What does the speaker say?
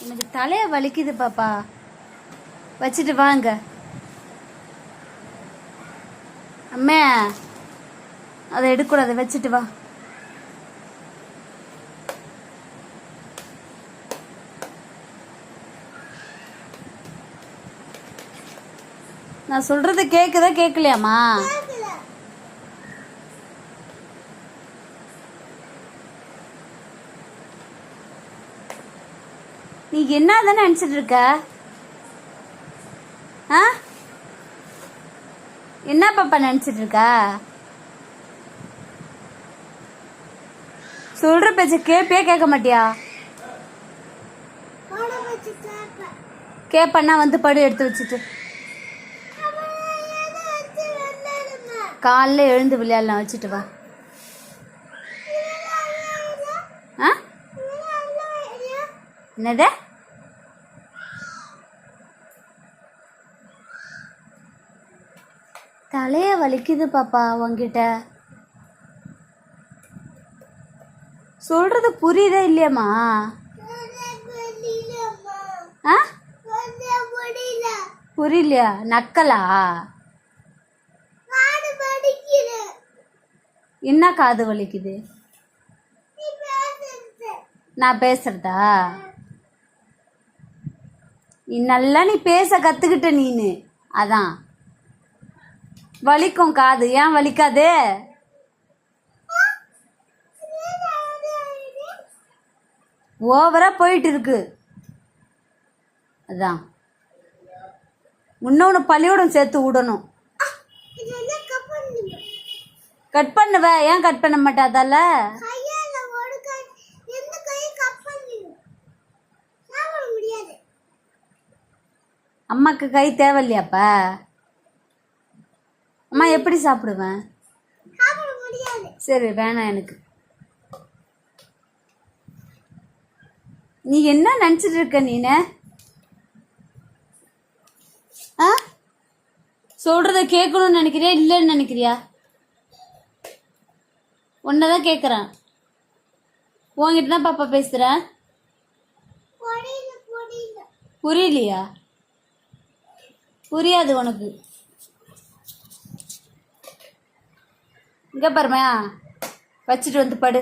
எனக்கு தலைய வலிக்குது பாப்பா. வச்சுட்டு வாங்க அம்மே. அதை எடுக்கூடாது, வச்சுட்டு வா. நான் சொல்றது கேக்குதா கேட்கலையாமா? நீ என்ன தானே நினைச்சிட்டு இருக்க? என்ன பாப்பா நினைச்சிட்டு இருக்க? சொல்ற பேச்ச கேப்பியா கேட்க மாட்டியா? கேப்பண்ணா வந்து படு எடுத்து வச்சுட்டு காலைல எழுந்து விளையாடலாம். வச்சுட்டு வா. என்னது? தலைய வலிக்குது பாப்பா. உன்கிட்ட சொல்றது புரியுதா இல்லையாம்மா? புரியலையா? நக்கலா? என்ன காது வலிக்குது? நான் பேசுறதா? நீ நல்லா பேச கத்துக்கிட்ட நீனு, அதான் வலிக்கும் காது. ஏன் வலிக்காது? ஓவரா போயிட்டு இருக்கு, அதான் முன்னொன்னு பள்ளியோட சேர்த்து விடணும். கட் பண்ணுவ, ஏன் கட் பண்ண மாட்டாதால? அம்மாக்கு கை தேவையில்லையாப்ப? அம்மா எப்படி சாப்பிடுவேன்? சரி வேணாம் எனக்கு. நீ என்ன நினைச்சிட்டு இருக்க நீன? சொல்றத கேட்கணும்னு நினைக்கிறியா இல்லைன்னு நினைக்கிறியா? உன்னதான் கேக்குறேன். உன்கிட்ட தான் பாப்பா பேசுறேன். புரியலையா? புரியாது உனக்கு. இங்க பாருமா, வச்சுட்டு வந்து படு.